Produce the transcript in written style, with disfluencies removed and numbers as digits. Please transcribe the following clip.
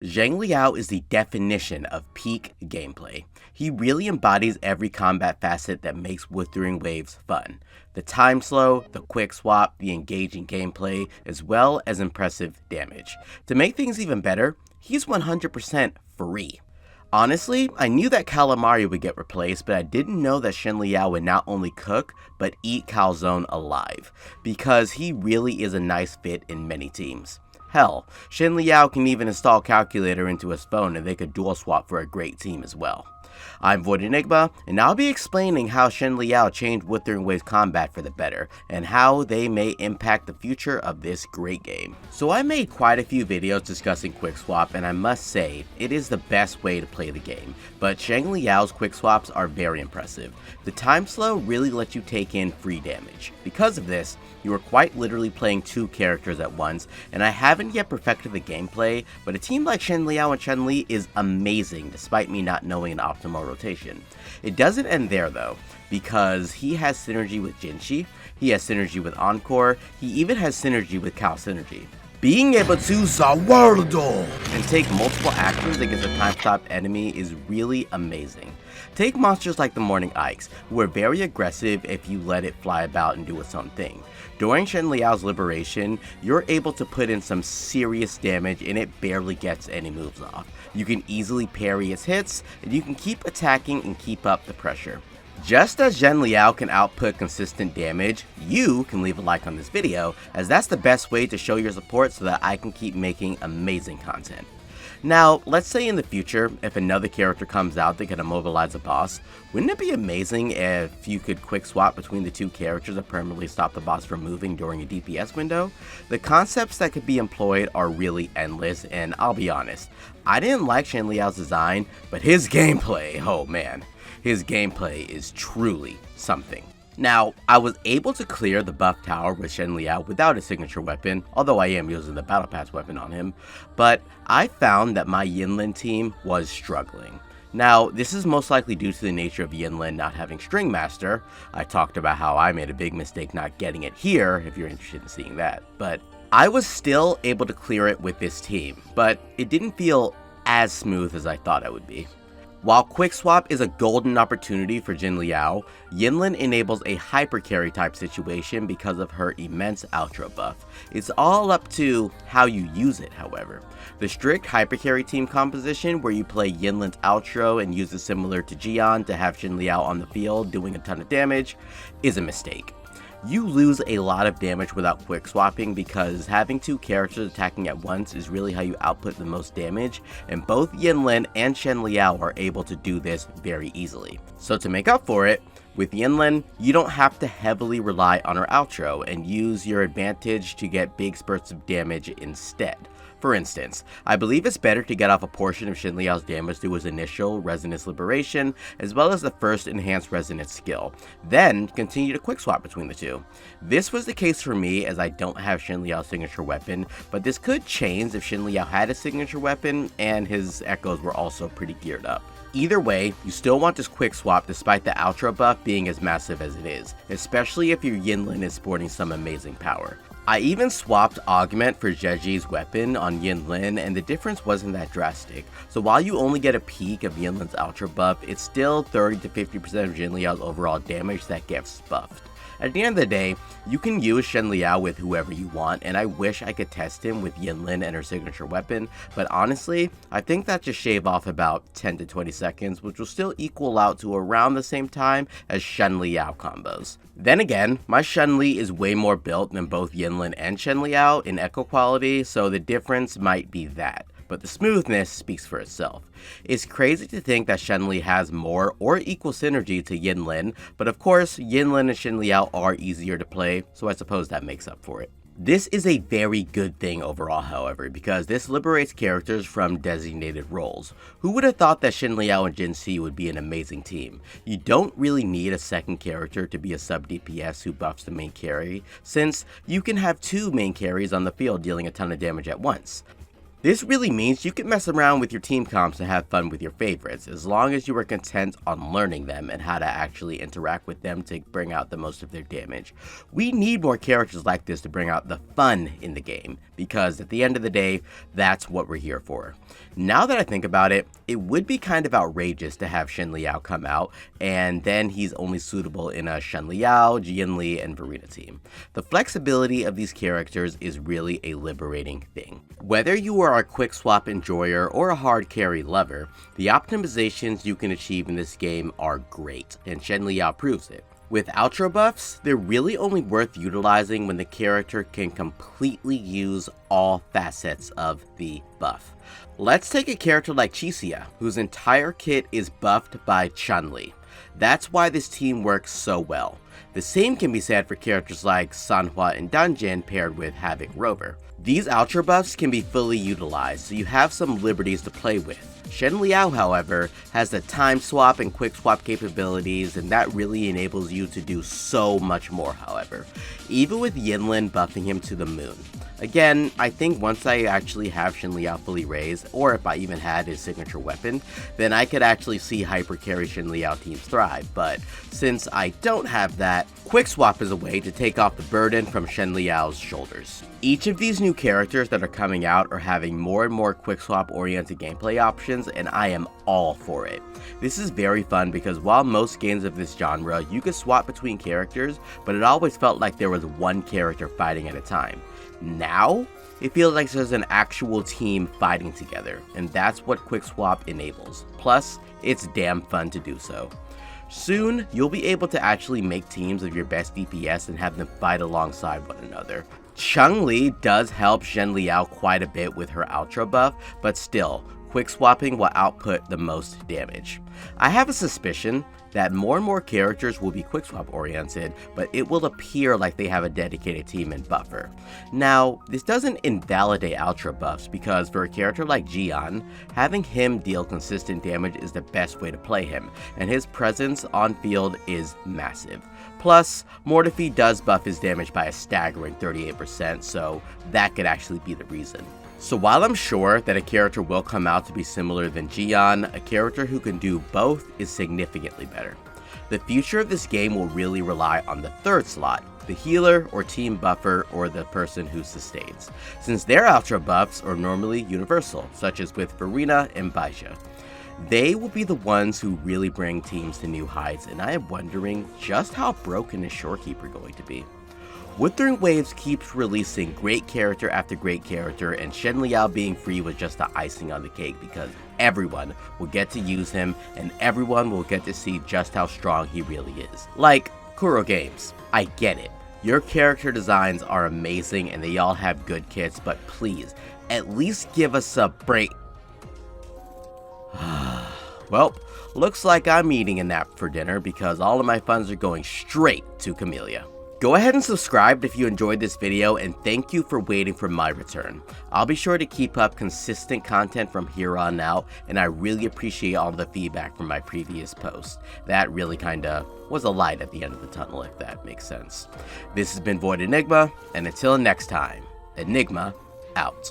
Xiangli Yao is the definition of peak gameplay. He really embodies every combat facet that makes Wuthering waves fun. The time slow, the quick swap, the engaging gameplay, as well as impressive damage. To make things even better, he's 100% free. Honestly, I knew that calamari would get replaced, but I didn't know that Xiangli Yao would not only cook, but eat Calzone alive, because he really is a nice fit in many teams. Hell, Xiangli Yao can even install Calculator into his phone and they could dual swap for a great team as well. I'm Void Enigma, and I'll be explaining how Xiangli Yao changed Wuthering Waves combat for the better, and how they may impact the future of this great game. So I made quite a few videos discussing Quick Swap, and I must say, it is the best way to play the game, but Xiangli Yao's Quick Swaps are very impressive. The time slow really lets you take in free damage. Because of this, you are quite literally playing two characters at once, and I haven't yet perfected the gameplay, but a team like Xiangli Yao and Chun-Li is amazing despite me not knowing an optimal rotation. It doesn't end there though, because he has synergy with Genshin, he has synergy with Encore, he even has synergy with Cal Synergy. Being able to Zawardle and take multiple actions against a time-stopped enemy is really amazing. Take monsters like the Morning Ikes, who are very aggressive if you let it fly about and do its own thing. During Xiangli Yao's liberation, you're able to put in some serious damage and it barely gets any moves off. You can easily parry its hits, and you can keep attacking and keep up the pressure. Just as Xiangli Yao can output consistent damage, you can leave a like on this video, as that's the best way to show your support so that I can keep making amazing content. Now, let's say in the future, if another character comes out that can immobilize a boss, wouldn't it be amazing if you could quick swap between the two characters and permanently stop the boss from moving during a DPS window? The concepts that could be employed are really endless, and I'll be honest, I didn't like Xiangli Yao's design, but his gameplay, oh man, his gameplay is truly something. Now, I was able to clear the buff tower with Xiangli Yao without a signature weapon, although I am using the battle pass weapon on him, but I found that my Yinlin team was struggling. Now, this is most likely due to the nature of Yinlin not having String Master. I talked about how I made a big mistake not getting it here, if you're interested in seeing that, but I was still able to clear it with this team, but it didn't feel as smooth as I thought it would be. While Quick Swap is a golden opportunity for Xiangli Yao, Yinlin enables a hyper carry type situation because of her immense outro buff. It's all up to how you use it, however. The strict hyper carry team composition where you play Yinlin's outro and use it similar to Gion to have Xiangli Yao on the field doing a ton of damage is a mistake. You lose a lot of damage without quick swapping because having two characters attacking at once is really how you output the most damage, and both Yinlin and Xiangli Yao are able to do this very easily. So to make up for it, with Yinlin, you don't have to heavily rely on her outro and use your advantage to get big spurts of damage instead. For instance, I believe it's better to get off a portion of Xiangli Yao's damage through his initial Resonance Liberation, as well as the first enhanced Resonance skill, then continue to quick swap between the two. This was the case for me as I don't have Xiangli Yao's signature weapon, but this could change if Xiangli Yao had a signature weapon and his echoes were also pretty geared up. Either way, you still want this quick swap despite the outro buff being as massive as it is, especially if your Yinlin is sporting some amazing power. I even swapped Augment for Zheji's weapon on Yinlin, and the difference wasn't that drastic. So while you only get a peak of Yinlin's ultra buff, it's still 30 to 50% of Xiangli Yao's overall damage that gets buffed. At the end of the day, you can use Xiangli Yao with whoever you want, and I wish I could test him with Yinlin and her signature weapon, but honestly, I think that just shave off about 10 to 20 seconds, which will still equal out to around the same time as Xiangli Yao combos. Then again, my Chun-Li is way more built than both Yinlin and Xiangli Yao in echo quality, so the difference might be that. But the smoothness speaks for itself. It's crazy to think that Chun-Li has more or equal synergy to Yinlin, but of course, Yinlin and Xiangli Yao are easier to play, so I suppose that makes up for it. This is a very good thing overall, however, because this liberates characters from designated roles. Who would have thought that Xiangli Yao and Jin Si would be an amazing team? You don't really need a second character to be a sub DPS who buffs the main carry, since you can have two main carries on the field dealing a ton of damage at once. This really means you can mess around with your team comps and have fun with your favorites, as long as you are content on learning them and how to actually interact with them to bring out the most of their damage. We need more characters like this to bring out the fun in the game, because at the end of the day, that's what we're here for. Now that I think about it, it would be kind of outrageous to have Xiangli Yao come out, and then he's only suitable in a Xiangli Yao, Xiangli, and Verena team. The flexibility of these characters is really a liberating thing. Whether you are a quick swap enjoyer or a hard carry lover, the optimizations you can achieve in this game are great, and Xiangli Yao proves it. With outro buffs, they're really only worth utilizing when the character can completely use all facets of the buff. Let's take a character like Chixia, whose entire kit is buffed by Chun-Li. That's why this team works so well. The same can be said for characters like Sanhua in Dungeon paired with Havoc Rover. These outro buffs can be fully utilized, so you have some liberties to play with. Xiangli Yao, however, has the time swap and quick swap capabilities, and that really enables you to do so much more, however, even with Yinlin buffing him to the moon. Again, I think once I actually have Xiangli Yao fully raised, or if I even had his signature weapon, then I could actually see hyper carry Xiangli Yao teams thrive, but since I don't have that, quick swap is a way to take off the burden from Xiangli Yao's shoulders. Each of these new characters that are coming out are having more and more quick swap oriented gameplay options, and I am all for it. This is very fun because while most games of this genre, you could swap between characters, but it always felt like there was one character fighting at a time. Now, it feels like there's an actual team fighting together, and that's what quick swap enables. Plus, it's damn fun to do so. Soon, you'll be able to actually make teams of your best DPS and have them fight alongside one another. Chun-Li does help Xiangli Yao quite a bit with her outro buff, but still, quick swapping will output the most damage. I have a suspicion that more and more characters will be quick swap oriented, but it will appear like they have a dedicated team and buffer. Now, this doesn't invalidate outro buffs, because for a character like Giorno, having him deal consistent damage is the best way to play him, and his presence on field is massive. Plus, Mortefi does buff his damage by a staggering 38%, so that could actually be the reason. So while I'm sure that a character will come out to be similar than Giorno, a character who can do both is significantly better. The future of this game will really rely on the third slot, the healer or team buffer or the person who sustains, since their outro buffs are normally universal, such as with Verena and Baija. They will be the ones who really bring teams to new heights, and I am wondering just how broken is Shorekeeper going to be. Wuthering Waves keeps releasing great character after great character, and Xiangli Yao being free was just the icing on the cake because everyone will get to use him and everyone will get to see just how strong he really is. Like Kuro Games, I get it. Your character designs are amazing and they all have good kits, but please, at least give us a break. Well, looks like I'm eating a nap for dinner because all of my funds are going straight to Camellia. Go ahead and subscribe if you enjoyed this video, and thank you for waiting for my return. I'll be sure to keep up consistent content from here on out, and I really appreciate all the feedback from my previous posts. That really kinda was a light at the end of the tunnel, if that makes sense. This has been Void Enigma, and until next time, Enigma out.